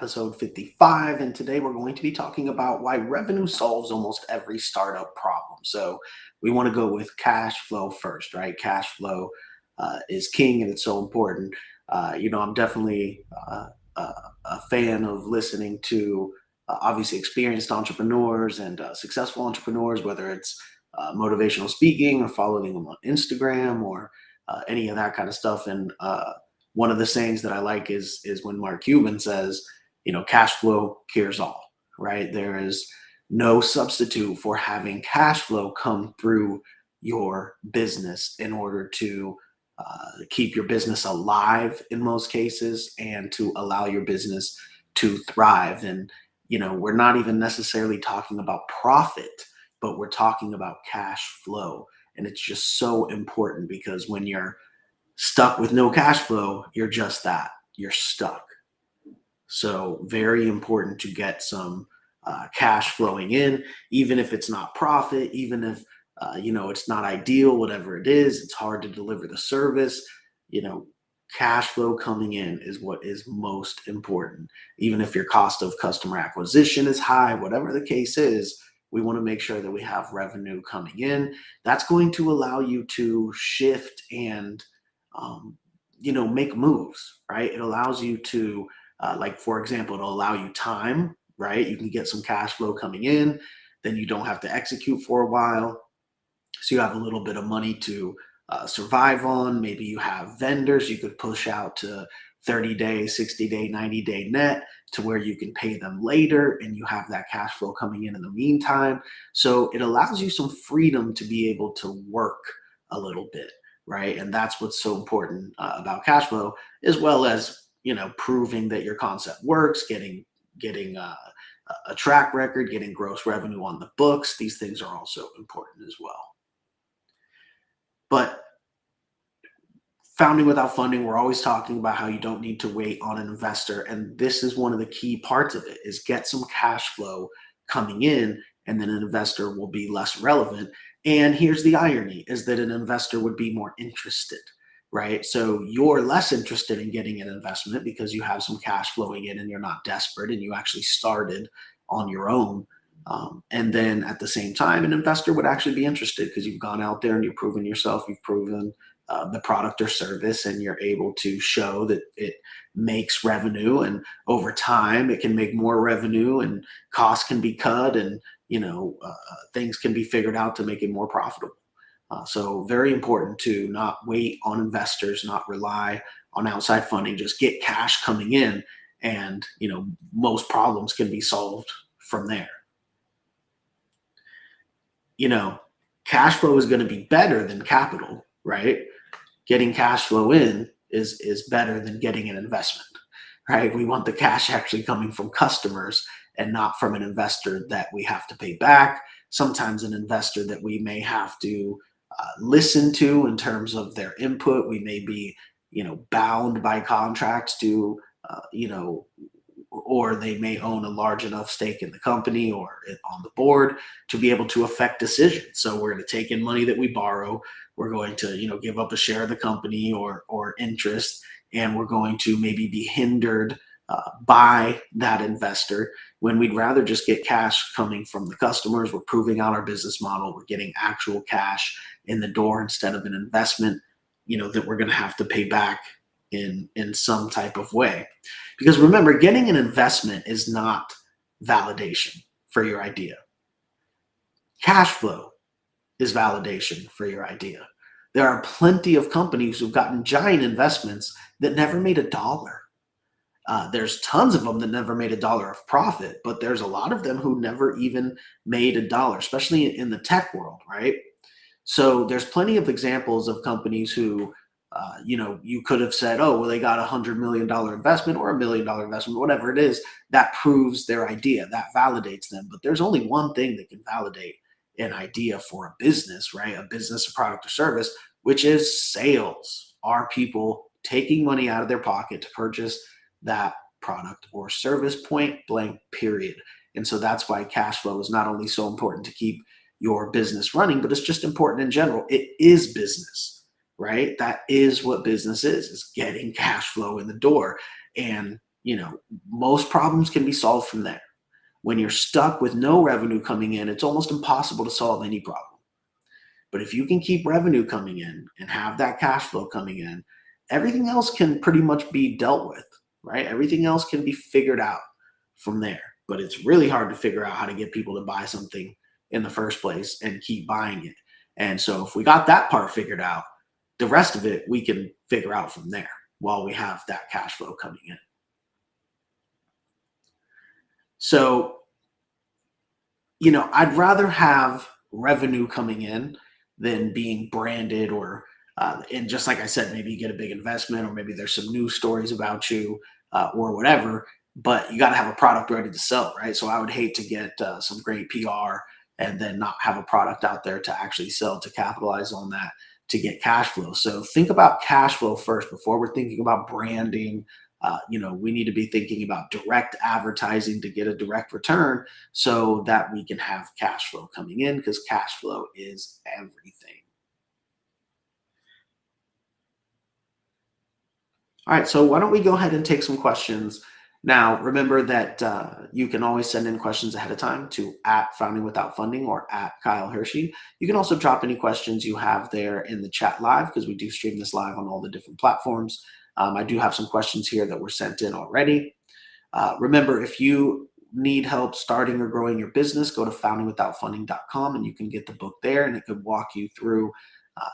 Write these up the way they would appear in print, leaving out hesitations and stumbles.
episode 55. And today we're going to be talking about why revenue solves almost every startup problem. So, we want to go with cash flow first, right? Cash flow is king and it's so important. I'm definitely a fan of listening to obviously experienced entrepreneurs and successful entrepreneurs, whether it's motivational speaking or following them on Instagram or any of that kind of stuff. And one of the sayings that I like is when Mark Cuban says, cash flow cures all, right? There is no substitute for having cash flow come through your business in order to keep your business alive in most cases and to allow your business to thrive. And, we're not even necessarily talking about profit, but we're talking about cash flow. And it's just so important because when you're stuck with no cash flow, you're just that. You're stuck. So, very important to get some cash flowing in, even if it's not profit, even if it's not ideal, whatever it is, it's hard to deliver the service. You know, cash flow coming in is what is most important. Even if your cost of customer acquisition is high, whatever the case is, we want to make sure that we have revenue coming in. That's going to allow you to shift and make moves, right? It allows you to, like, for example, it'll allow you time, right? You can get some cash flow coming in, then you don't have to execute for a while. So you have a little bit of money to survive on. Maybe you have vendors you could push out to 30-day, 60-day, 90-day net to where you can pay them later and you have that cash flow coming in the meantime. So it allows you some freedom to be able to work a little bit, right? And that's what's so important about cash flow, as well as proving that your concept works, getting a track record, getting gross revenue on the books. These things are also important as well. But founding without funding, we're always talking about how you don't need to wait on an investor. And this is one of the key parts of it, is get some cash flow coming in, and then an investor will be less relevant. And here's the irony, is that an investor would be more interested, right? So you're less interested in getting an investment because you have some cash flowing in and you're not desperate and you actually started on your own. And then at the same time, an investor would actually be interested because you've gone out there and you've proven yourself, you've proven the product or service, and you're able to show that it makes revenue. And over time, it can make more revenue and costs can be cut and, things can be figured out to make it more profitable. So very important to not wait on investors, not rely on outside funding, just get cash coming in and, most problems can be solved from there. Cash flow is going to be better than capital, right? Getting cash flow in is better than getting an investment, right? We want the cash actually coming from customers and not from an investor that we have to pay back. Sometimes an investor that we may have to listen to in terms of their input. We may be, bound by contracts to, or they may own a large enough stake in the company or on the board to be able to affect decisions. So we're going to take in money that we borrow. We're going to, give up a share of the company or interest, and we're going to maybe be hindered by that investor when we'd rather just get cash coming from the customers. We're proving out our business model. We're getting actual cash in the door instead of an investment, that we're going to have to pay back in some type of way. Because remember, getting an investment is not validation for your idea. Cash flow is validation for your idea. There are plenty of companies who've gotten giant investments that never made a dollar. There's tons of them that never made a dollar of profit, but there's a lot of them who never even made a dollar, especially in the tech world, right? So there's plenty of examples of companies who, you could have said, oh, well, they got $100 million investment or $1 million investment, whatever it is, that proves their idea, that validates them. But there's only one thing that can validate an idea for a business, right? A business, a product or service, which is sales. Are people taking money out of their pocket to purchase that product or service, point blank, period. And so that's why cash flow is not only so important to keep your business running, but it's just important in general. It is business, right? That is what business is getting cash flow in the door. And, you know, most problems can be solved from there. When you're stuck with no revenue coming in, it's almost impossible to solve any problem. But if you can keep revenue coming in and have that cash flow coming in, everything else can pretty much be dealt with, right? Everything else can be figured out from there. But it's really hard to figure out how to get people to buy something in the first place and keep buying it. And so if we got that part figured out, the rest of it we can figure out from there while we have that cash flow coming in. So, I'd rather have revenue coming in than being branded and just like I said, maybe you get a big investment or maybe there's some news stories about you or whatever, but you got to have a product ready to sell, right? So I would hate to get some great PR and then not have a product out there to actually sell to capitalize on that to get cash flow. So think about cash flow first before we're thinking about branding. We need to be thinking about direct advertising to get a direct return so that we can have cash flow coming in because cash flow is everything. All right, so why don't we go ahead and take some questions now? Remember that you can always send in questions ahead of time to at Founding Without Funding or at Kyle Hiersche. You can also drop any questions you have there in the chat live because we do stream this live on all the different platforms. I do have some questions here that were sent in already. Remember, if you need help starting or growing your business, go to foundingwithoutfunding.com and you can get the book there and it could walk you through uh,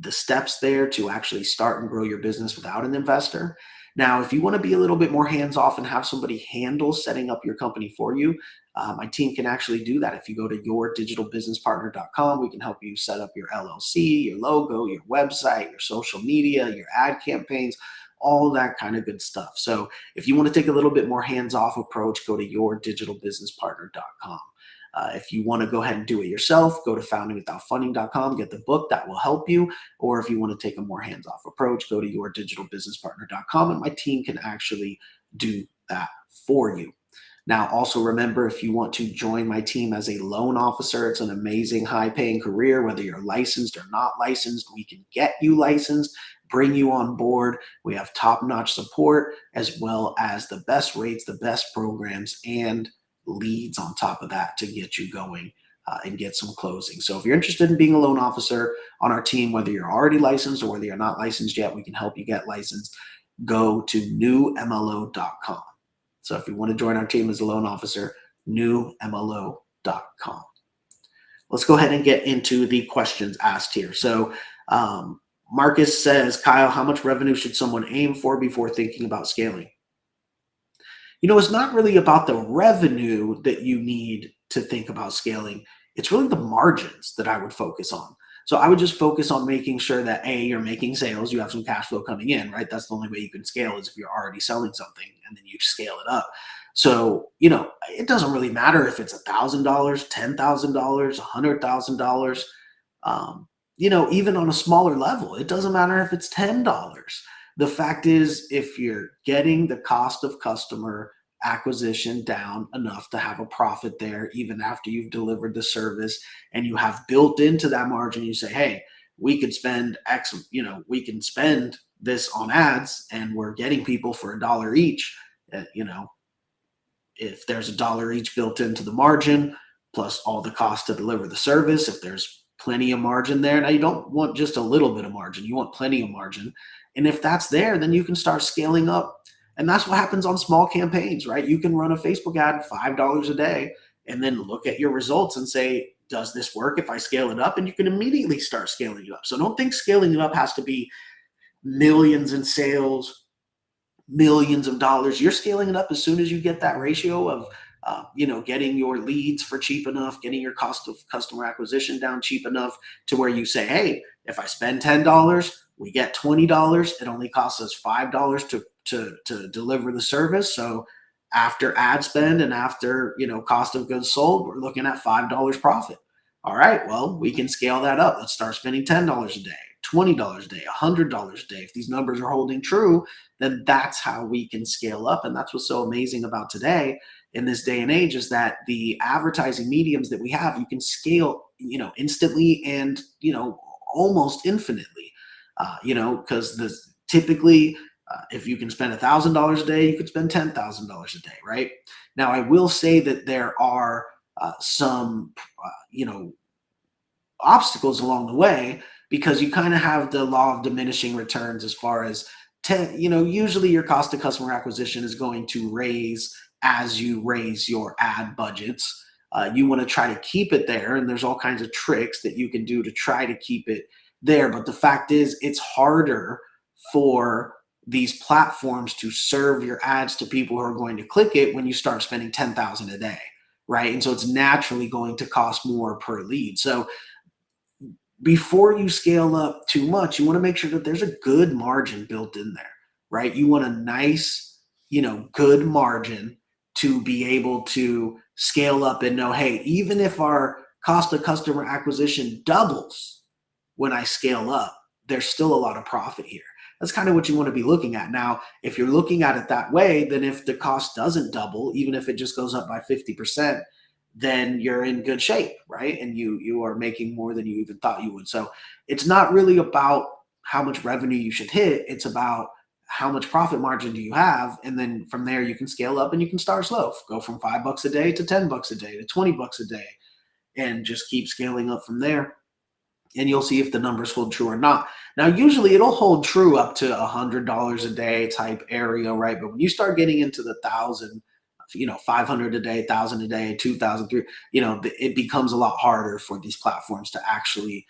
the steps there to actually start and grow your business without an investor. Now, if you want to be a little bit more hands off and have somebody handle setting up your company for you, my team can actually do that. If you go to yourdigitalbusinesspartner.com, we can help you set up your LLC, your logo, your website, your social media, your ad campaigns, all that kind of good stuff. So if you want to take a little bit more hands off approach, go to yourdigitalbusinesspartner.com. If you want to go ahead and do it yourself, go to foundingwithoutfunding.com, get the book that will help you. Or if you want to take a more hands off approach, go to yourdigitalbusinesspartner.com and my team can actually do that for you. Now, also remember, if you want to join my team as a loan officer, it's an amazing high paying career. Whether you're licensed or not licensed, we can get you licensed, bring you on board. We have top notch support as well as the best rates, the best programs, and leads on top of that to get you going and get some closing. So if you're interested in being a loan officer on our team, whether you're already licensed or whether you're not licensed yet, we can help you get licensed. Go to newmlo.com. So if you want to join our team as a loan officer, newmlo.com. Let's go ahead and get into the questions asked here. So Marcus says, Kyle, how much revenue should someone aim for before thinking about scaling? It's not really about the revenue that you need to think about scaling. It's really the margins that I would focus on. So I would just focus on making sure that A, you're making sales, you have some cash flow coming in, right? That's the only way you can scale is if you're already selling something and then you scale it up. So, it doesn't really matter if it's $1,000, $10,000, $100,000. Even on a smaller level, it doesn't matter if it's $10. The fact is, if you're getting the cost of customer acquisition down enough to have a profit there, even after you've delivered the service, and you have built into that margin, you say, hey, we could spend X, we can spend this on ads and we're getting people for $1 each. If there's $1 each built into the margin, plus all the cost to deliver the service, if there's plenty of margin there. Now, you don't want just a little bit of margin, you want plenty of margin. And if that's there, then you can start scaling up. And that's what happens on small campaigns, right? You can run a Facebook ad $5 a day and then look at your results and say, does this work if I scale it up? And you can immediately start scaling it up. So don't think scaling it up has to be millions in sales, millions of dollars. You're scaling it up as soon as you get that ratio of getting your leads for cheap enough, getting your cost of customer acquisition down cheap enough to where you say, hey, if I spend $10, we get $20. It only costs us $5 to deliver the service. So after ad spend and after cost of goods sold, we're looking at $5 profit. All right, well, we can scale that up. Let's start spending $10 a day, $20 a day, $100 a day. If these numbers are holding true, then that's how we can scale up. And that's what's so amazing about today in this day and age is that the advertising mediums that we have, you can scale, instantly and, almost infinitely, because typically If you can spend $1,000 a day, you could spend $10,000 a day, right? Now, I will say that there are some, obstacles along the way, because you kind of have the law of diminishing returns as far as usually your cost of customer acquisition is going to raise as you raise your ad budgets. You want to try to keep it there, and there's all kinds of tricks that you can do to try to keep it there. But the fact is, it's harder for these platforms to serve your ads to people who are going to click it when you start spending 10,000 a day, right? And so it's naturally going to cost more per lead. So before you scale up too much, you want to make sure that there's a good margin built in there, right? You want a nice, good margin to be able to scale up and know, hey, even if our cost of customer acquisition doubles when I scale up, there's still a lot of profit here. That's kind of what you want to be looking at. Now, if you're looking at it that way, then if the cost doesn't double, even if it just goes up by 50%, then you're in good shape, right? And you are making more than you even thought you would. So it's not really about how much revenue you should hit. It's about how much profit margin do you have, and then from there you can scale up and you can start slow. Go from $5 a day to $10 a day to $20 a day, and just keep scaling up from there. And you'll see if the numbers hold true or not. Now, usually it'll hold true up to $100 a day type area, right? But when you start getting into the thousand, 500 a day, 1,000 a day, 2,000, it becomes a lot harder for these platforms to actually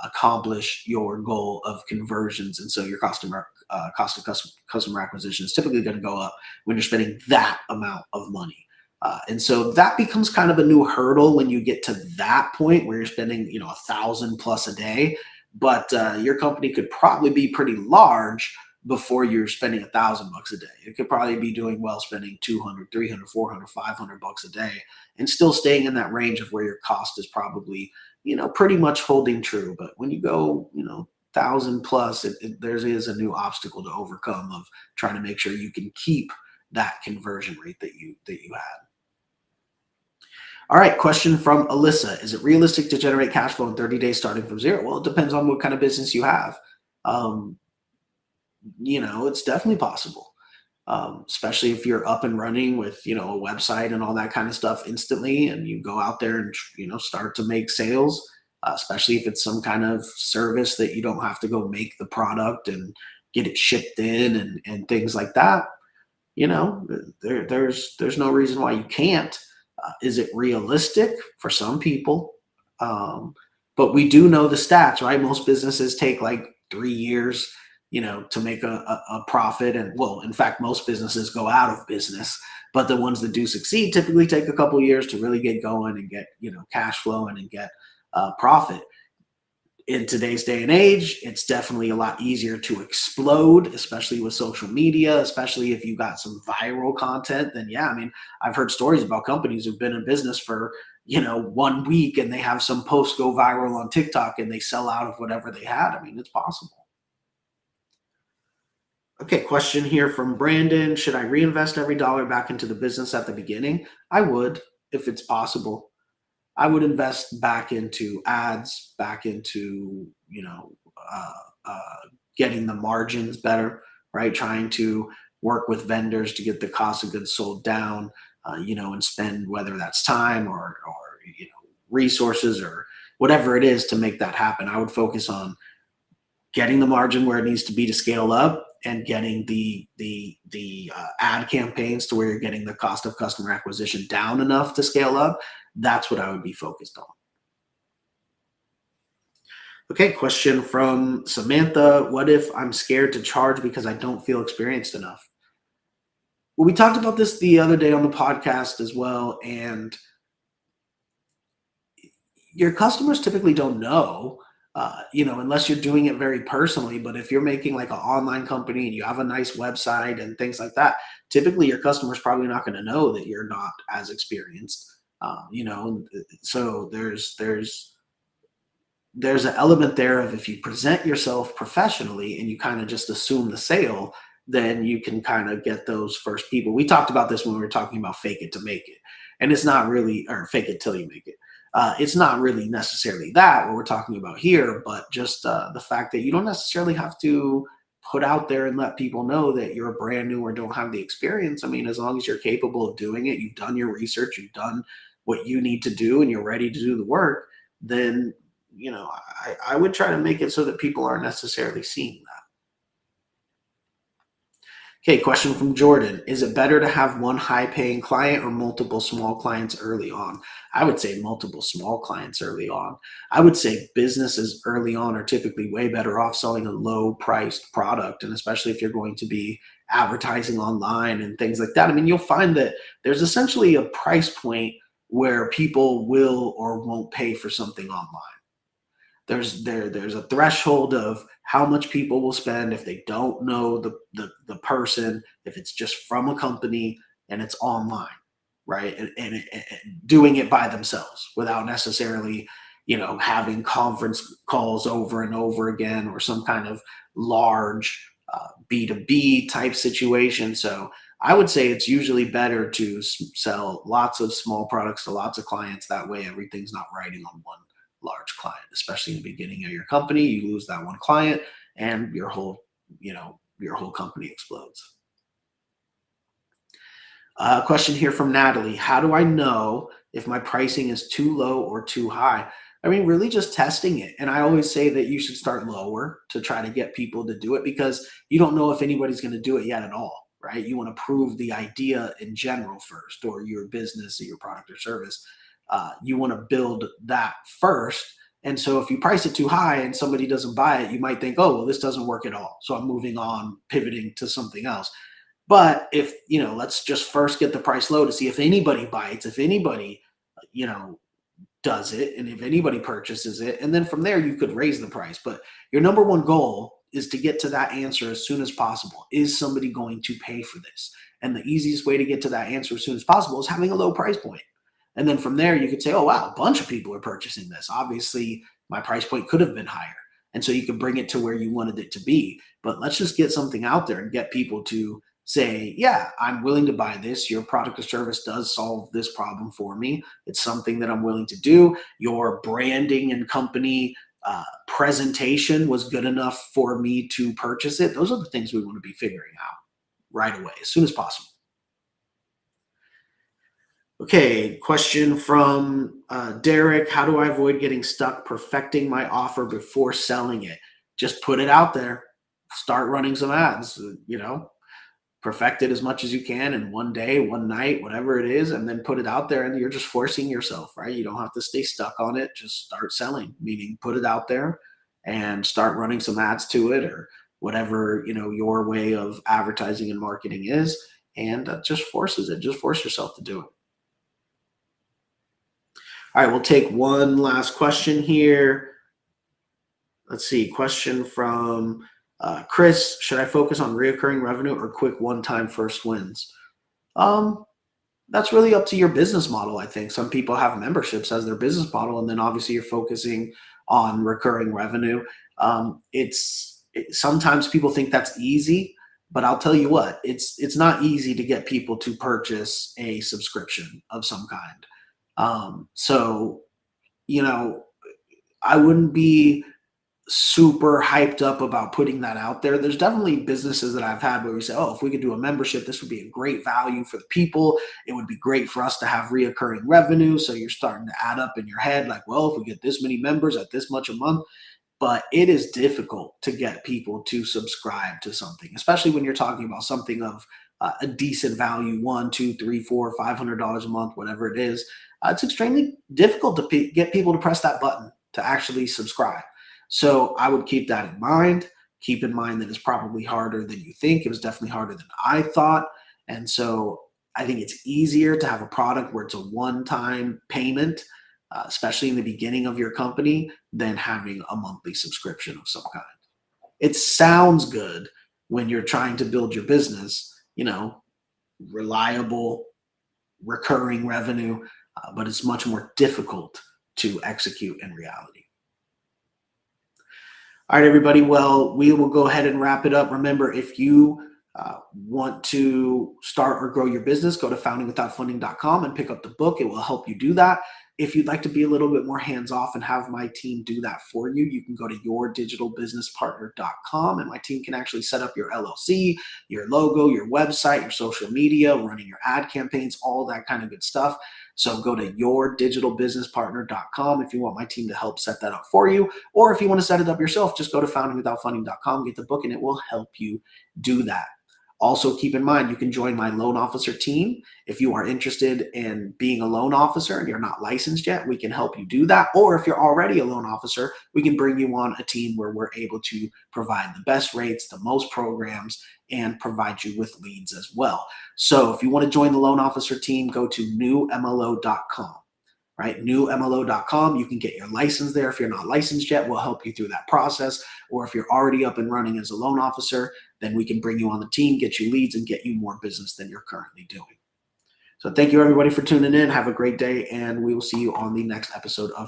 accomplish your goal of conversions. And so your cost of customer acquisition is typically going to go up when you're spending that amount of money. And so that becomes kind of a new hurdle when you get to that point where you're spending, 1,000 plus a day. But your company could probably be pretty large before you're spending $1,000 a day. It could probably be doing well spending 200, 300, 400, $500 a day, and still staying in that range of where your cost is probably, pretty much holding true. But when you go, 1,000 plus, there is a new obstacle to overcome of trying to make sure you can keep that conversion rate that you had. All right, question from Alyssa. Is it realistic to generate cash flow in 30 days starting from zero? Well, it depends on what kind of business you have. It's definitely possible, especially if you're up and running with, a website and all that kind of stuff instantly, and you go out there and, start to make sales, especially if it's some kind of service that you don't have to go make the product and get it shipped in and things like that. There's no reason why you can't. Is it realistic for some people? But we do know the stats, right? Most businesses take like 3 years, to make a profit. And well, in fact, most businesses go out of business, but the ones that do succeed typically take a couple years to really get going and get, cash flowing and get profit. In today's day and age, it's definitely a lot easier to explode, especially with social media, especially if you got some viral content. Then yeah, I mean, I've heard stories about companies who've been in business for, 1 week, and they have some post go viral on TikTok and they sell out of whatever they had. I mean, it's possible. Okay, question here from Brandon. Should I reinvest every dollar back into the business at the beginning? I would, if it's possible. I would invest back into ads, back into, getting the margins better, right? Trying to work with vendors to get the cost of goods sold down, and spend, whether that's time or resources or whatever it is to make that happen. I would focus on getting the margin where it needs to be to scale up, and getting the ad campaigns to where you're getting the cost of customer acquisition down enough to scale up. That's what I would be focused on. Okay, question from Samantha. What if I'm scared to charge because I don't feel experienced enough? Well, we talked about this the other day on the podcast as well, and your customers typically don't know, unless you're doing it very personally. But if you're making like an online company and you have a nice website and things like that, typically your customer's probably not going to know that you're not as experienced. So there's an element there of, if you present yourself professionally and you kind of just assume the sale, then you can kind of get those first people. We talked about this when we were talking about fake it to make it, and it's not really, or fake it till you make it. It's not really necessarily that what we're talking about here, but just the fact that you don't necessarily have to put out there and let people know that you're brand new or don't have the experience. I mean, as long as you're capable of doing it, you've done your research, you've done what you need to do, and you're ready to do the work, then I would try to make it so that people aren't necessarily seeing that. Okay, question from Jordan. Is it better to have one high paying client or multiple small clients early on? I would say multiple small clients early on. I would say businesses early on are typically way better off selling a low priced product. And especially if you're going to be advertising online and things like that. I mean, you'll find that there's essentially a price point where people will or won't pay for something online. There's a threshold of how much people will spend if they don't know the person, if it's just from a company and it's online, right? And doing it by themselves without necessarily, having conference calls over and over again, or some kind of large B2B type situation. So I would say it's usually better to sell lots of small products to lots of clients. That way, everything's not riding on one large client, especially in the beginning of your company. You lose that one client and your whole company explodes. Question here from Natalie. How do I know if my pricing is too low or too high? I mean, really just testing it. And I always say that you should start lower to try to get people to do it, because you don't know if anybody's going to do it yet at all, right? You want to prove the idea in general first, or your business or your product or service. You want to build that first. And so if you price it too high and somebody doesn't buy it, you might think, oh, well, this doesn't work at all, so I'm moving on, pivoting to something else. But if, let's just first get the price low to see if anybody bites, if anybody, you know, does it, and if anybody purchases it. And then from there, you could raise the price. But your number one goal is to get to that answer as soon as possible. Is somebody going to pay for this? And the easiest way to get to that answer as soon as possible is having a low price point. And then from there, you could say, oh, wow, a bunch of people are purchasing this. Obviously, my price point could have been higher. And so you could bring it to where you wanted it to be. But let's just get something out there and get people to say, yeah, I'm willing to buy this. Your product or service does solve this problem for me. It's something that I'm willing to do. Your branding and company presentation was good enough for me to purchase it. Those are the things we want to be figuring out right away, as soon as possible. Okay, question from Derek. How do I avoid getting stuck perfecting my offer before selling it? Just put it out there. Start running some ads, perfect it as much as you can in one day, one night, whatever it is, and then put it out there, and you're just forcing yourself, right? You don't have to stay stuck on it. Just start selling, meaning put it out there and start running some ads to it, or whatever, your way of advertising and marketing is, and that just forces it. Just force yourself to do it. All right, we'll take one last question here. Let's see, question from Chris. Should I focus on reoccurring revenue or quick one-time first wins? That's really up to your business model, I think. Some people have memberships as their business model, and then obviously you're focusing on recurring revenue. Sometimes people think that's easy, but I'll tell you what, it's not easy to get people to purchase a subscription of some kind. So, I wouldn't be super hyped up about putting that out there. There's definitely businesses that I've had where we say, oh, if we could do a membership, this would be a great value for the people. It would be great for us to have reoccurring revenue. So you're starting to add up in your head, like, well, if we get this many members at this much a month. But it is difficult to get people to subscribe to something, especially when you're talking about something of a decent value, $1, $2, $3, $4, $500 a month, whatever it is. It's extremely difficult to get people to press that button to actually subscribe. So I would keep that in mind. Keep in mind that it's probably harder than you think. It was definitely harder than I thought. And so I think it's easier to have a product where it's a one-time payment, especially in the beginning of your company, than having a monthly subscription of some kind. It sounds good when you're trying to build your business, reliable, recurring revenue, but it's much more difficult to execute in reality. All right, everybody. Well, we will go ahead and wrap it up. Remember, if you want to start or grow your business, go to foundingwithoutfunding.com and pick up the book. It will help you do that. if you'd like to be a little bit more hands-off and have my team do that for you, you can go to yourdigitalbusinesspartner.com, and my team can actually set up your LLC, your logo, your website, your social media, running your ad campaigns, all that kind of good stuff. So go to yourdigitalbusinesspartner.com if you want my team to help set that up for you. Or if you want to set it up yourself, just go to foundingwithoutfunding.com, get the book, and it will help you do that. Also, keep in mind, you can join my loan officer team. If you are interested in being a loan officer and you're not licensed yet, we can help you do that. Or if you're already a loan officer, we can bring you on a team where we're able to provide the best rates, the most programs, and provide you with leads as well. So if you want to join the loan officer team, go to newmlo.com. Right? Newmlo.com. You can get your license there. If you're not licensed yet, we'll help you through that process. Or if you're already up and running as a loan officer, then we can bring you on the team, get you leads, and get you more business than you're currently doing. So thank you, everybody, for tuning in. Have a great day, and we will see you on the next episode of